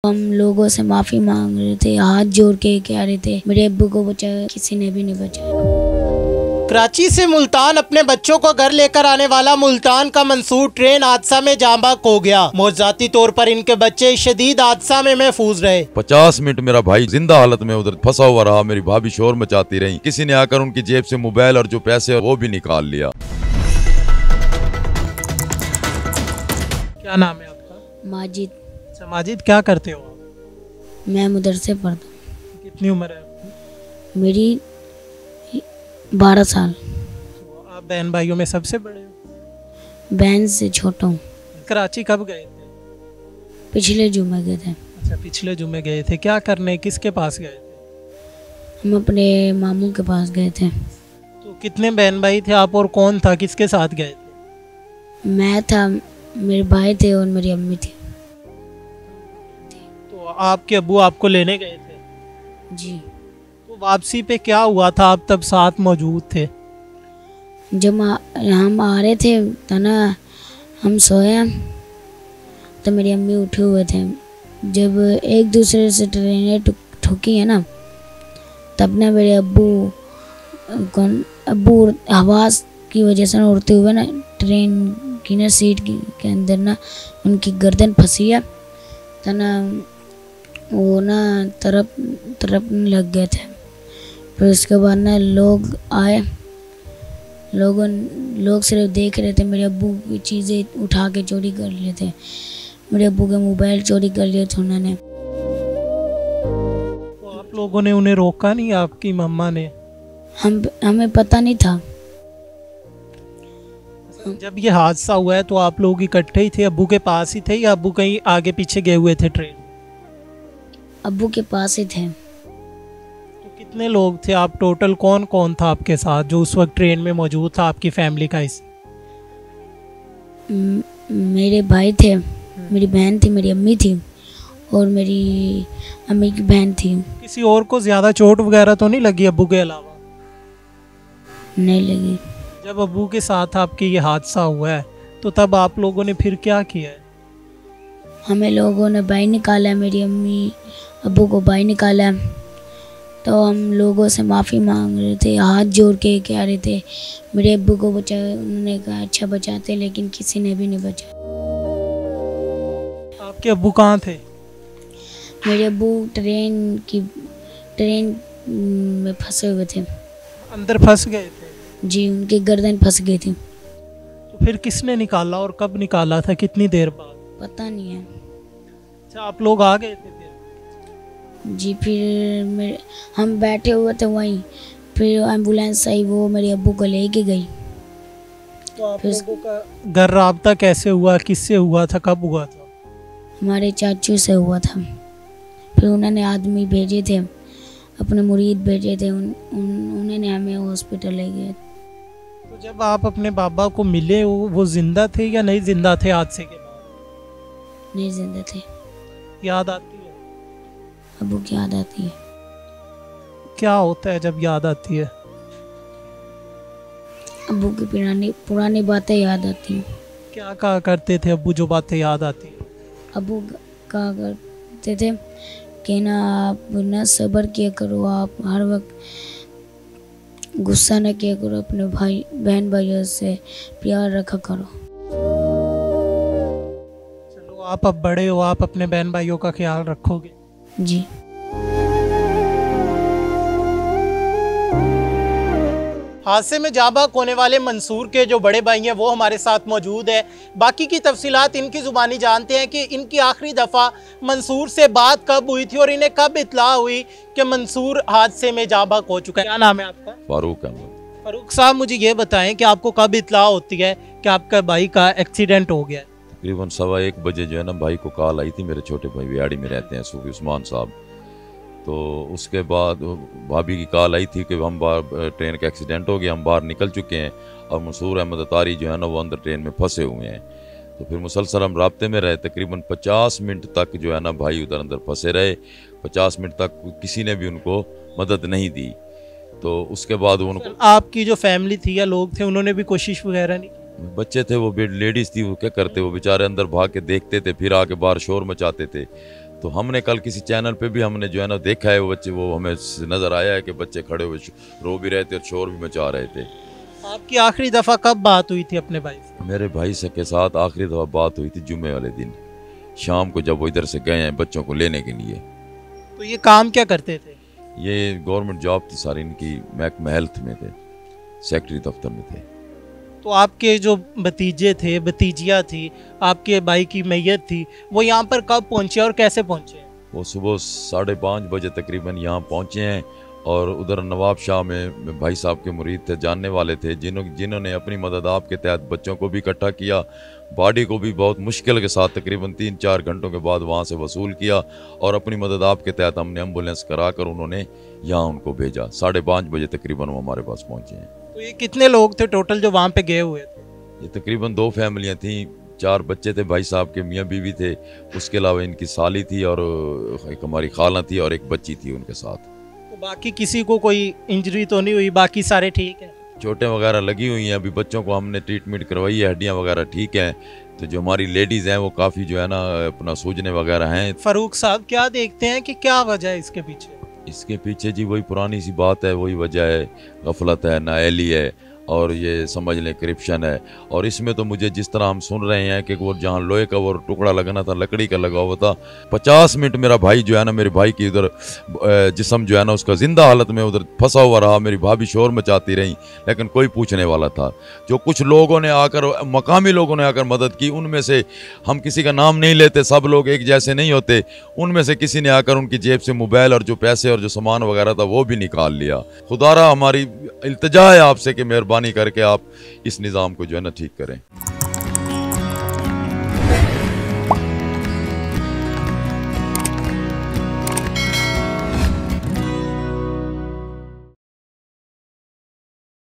हम लोगों से माफ़ी मांग रहे थे, हाथ जोड़ के कह रहे थे मेरे अब्बू को बचाया, किसी ने भी नहीं बचाया। कराची से मुल्तान अपने बच्चों को घर लेकर आने वाला मुल्तान का मंसूर ट्रेन हादसा में जाँ बहक हो गया। मौजाती तौर पर इनके बच्चे शदीद हादसा में महफूज रहे। 50 मिनट मेरा भाई जिंदा हालत में उधर फंसा हुआ रहा। मेरी भाभी शोर मचाती रही। किसी ने आकर उनकी जेब से मोबाइल और जो पैसे वो भी निकाल लिया। क्या नाम है आपका? माजिद। माजिद, क्या करते हो? मैं मदरसे पढ़ता हूँ। कितनी उम्र है आपकी? मेरी 12 साल। तो आप बहन भाइयों में सबसे बड़े हो? बहन से छोटा हूँ। कराची कब गए थे? पिछले जुमे गए थे। अच्छा, पिछले जुमे गए थे। क्या करने, किसके पास गए थे? हम अपने मामू के पास गए थे। तो कितने बहन भाई थे आप और कौन था, किसके साथ गए थे? मैं था, मेरे भाई थे और मेरी अम्मी थी। तो आपके अब्बू आपको लेने गए थे? जी। तो वापसी पे क्या हुआ था? आप तब साथ मौजूद थे? जब हम आ रहे थे तो ना, हम सोए तो मेरी अम्मी उठे हुए थे। जब एक दूसरे से ट्रेनें ठुकी है ना, तब ना मेरे अब्बू आवाज़ की वजह से ना उड़ते हुए ना ट्रेन की ना सीट के अंदर ना उनकी गर्दन फंसी है तो ना वो ना तरपने लग गए थे। फिर उसके बाद ना लोग आए, लोग सिर्फ देख रहे थे। मेरे अब्बू की चीज़ें उठा के चोरी कर लिए थे। मेरे अब्बू के मोबाइल चोरी कर लिए थे उन्होंने। तो आप लोगों ने उन्हें रोका नहीं? आपकी मम्मा ने? हमें पता नहीं था। जब ये हादसा हुआ है तो आप लोग इकट्ठे ही थे, अब्बू के पास ही थे या अब्बू कहीं आगे पीछे गए हुए थे ट्रेन? अब्बू के पास ही थे। तो कितने लोग थे आप टोटल? कौन कौन था आपके साथ जो उस वक्त ट्रेन में मौजूद था, आपकी फैमिली का हिस्सा? मेरे भाई थे, मेरी बहन थी, मेरी अम्मी थी और मेरी अम्मी की बहन थी। किसी और को ज्यादा चोट वगैरह तो नहीं लगी अब्बू के अलावा? नहीं लगी। जब अब्बू के साथ आपके ये हादसा हुआ है तो तब आप लोगों ने फिर क्या किया है? हमें लोगों ने बाहर निकाला, मेरी अम्मी अब्बू को बाहर निकाला। तो हम लोगों से माफ़ी मांग रहे थे, हाथ जोड़ के कह रहे थे मेरे अब्बू को बचाया। उन्होंने कहा अच्छा बचाते, लेकिन किसी ने भी नहीं बचाया। आपके अब्बू कहाँ थे? मेरे अब्बू ट्रेन में फंसे हुए थे। अंदर फंस गए थे? जी, उनकी गर्दन फंस गई थी। तो फिर किसने निकाला और कब निकाला था, कितनी देर बाद? पता नहीं है। अच्छा, आप लोग आ गए थे फिर? जी, फिर हम बैठे हुए थे वहीं, फिर एम्बुलेंस आई, वो मेरे अब्बू को लेके गई। तो आप लोगों का घर राब्ता कैसे हुआ, किससे हुआ था, कब हुआ था? हमारे चाचू से हुआ था। फिर उन्होंने आदमी भेजे थे, अपने मुरीद भेजे थे, उन्होंने हमें हॉस्पिटल ले गए। तो जब आप अपने बाबा को मिले वो जिंदा थे या नहीं जिंदा थे हादसे के बाद? नहीं जिंदा थे। याद आती है? अब्बू की याद आती है। क्या होता है जब याद आती है? अब्बू की पुरानी बातें याद आती हैं। क्या कहा करते थे अब्बू जो बातें याद आती हैं? अब्बू कहा करते थे कि ना आप ना सब्र किया करो, आप हर वक्त गुस्सा न किया करो, अपने बहन भाइयों से प्यार रखा करो। चलो, आप अब बड़े हो, आप अपने बहन भाइयों का ख्याल रखोगे? जी। हादसे में जाँ बहक होने वाले मंसूर के जो बड़े भाई हैं वो हमारे साथ मौजूद है। बाकी की तफसीलात इनकी ज़ुबानी जानते हैं कि इनकी आखिरी दफ़ा मंसूर से बात कब हुई थी और इन्हें कब इत्तला हुई कि मंसूर हादसे में जाँ बहक हो चुका है। क्या नाम है आपका? फारूक अहमद। फारूक साहब, मुझे ये बताएं कि आपको कब इत्तला होती है कि आपका भाई का एक्सीडेंट हो गया है? तकरीबन 1:15 बजे जो है ना भाई को कॉल आई थी। मेरे छोटे भाई वियाड़ी में रहते हैं, सूफी उस्मान साहब। तो उसके बाद भाभी की कॉल आई थी कि हम ट्रेन का एक्सीडेंट हो गया, हम बाहर निकल चुके हैं और मंसूर अहमद अतारी जो है ना वो अंदर ट्रेन में फंसे हुए हैं। तो फिर मुसलसल हम राब्ते में रहे। तकरीबन 50 मिनट तक जो है ना भाई उधर अंदर फंसे रहे। 50 मिनट तक किसी ने भी उनको मदद नहीं दी। तो उसके बाद उनको, आपकी जो फैमिली थी या लोग थे, उन्होंने भी कोशिश वगैरह नहीं? बच्चे थे, वो लेडीज़ थी, वो क्या करते, वो बेचारे अंदर भाग के देखते थे, फिर आके बाहर शोर मचाते थे। तो हमने कल किसी चैनल पे भी हमने जो है ना देखा है वो बच्चे, वो हमें नज़र आया है कि बच्चे खड़े हुए रो भी रहे थे और शोर भी मचा रहे थे। आपकी आखिरी दफ़ा कब बात हुई थी अपने भाई से? मेरे भाई से के साथ आखिरी दफ़ा बात हुई थी जुम्मे वाले दिन शाम को, जब वो इधर से गए हैं बच्चों को लेने के लिए। तो ये काम क्या करते थे? ये गवर्नमेंट जॉब थी सारी इनकी, महकमा हेल्थ में थे, सेक्रेटरी दफ्तर में थे। तो आपके जो भतीजे थे, भतीजियाँ थी, आपके भाई की मैयत थी, वो यहाँ पर कब पहुँचे और कैसे पहुँचे? वो सुबह 5:30 बजे तकरीबन यहाँ पहुँचे हैं और उधर नवाब शाह में भाई साहब के मुरीद थे, जानने वाले थे, जिन्होंने अपनी मदद आपके तहत बच्चों को भी इकट्ठा किया, बॉडी को भी बहुत मुश्किल के साथ तकरीबन 3-4 घंटों के बाद वहाँ से वसूल किया और अपनी मदद आपके तहत हमने एम्बुलेंस करा कर उन्होंने यहाँ उनको भेजा। 5:30 बजे तकरीबन वो हमारे पास पहुँचे हैं। तो ये कितने लोग थे टोटल जो वहाँ पे गए हुए थे? ये तकरीबन 2 फैमिलियाँ थीं, 4 बच्चे थे भाई साहब के, मियाँ बीवी थे, उसके अलावा इनकी साली थी और एक हमारी खाला थी और एक बच्ची थी उनके साथ। तो बाकी किसी को कोई इंजरी तो नहीं हुई? बाकी सारे ठीक हैं? चोटें वगैरह लगी हुई हैं, अभी बच्चों को हमने ट्रीटमेंट करवाई है, हड्डियाँ वगैरह ठीक हैं। तो जो हमारी लेडीज़ हैं वो काफ़ी जो है ना अपना सूजने वगैरह हैं। फारूक साहब क्या देखते हैं कि क्या वजह है इसके पीछे? इसके पीछे जी वही पुरानी सी बात है, वही वजह है, गफलत है, नाअहली है और ये समझ लें करप्शन है। और इसमें तो मुझे जिस तरह हम सुन रहे हैं कि वो जहाँ लोहे का वो टुकड़ा लगना था लकड़ी का लगा हुआ था, 50 मिनट मेरा भाई जो है ना, मेरे भाई की उधर जिस्म जो है ना उसका जिंदा हालत में उधर फंसा हुआ रहा। मेरी भाभी शोर मचाती रही लेकिन कोई पूछने वाला था। जो कुछ लोगों ने आकर, मकामी लोगों ने आकर मदद की, उनमें से हम किसी का नाम नहीं लेते, सब लोग एक जैसे नहीं होते, उनमें से किसी ने आकर उनकी जेब से मोबाइल और जो पैसे और जो सामान वगैरह था वो भी निकाल लिया। खुदारा हमारी इल्तिजा है आपसे कि मेहरबानी करके आप इस निज़ाम को जो है ना ठीक करें।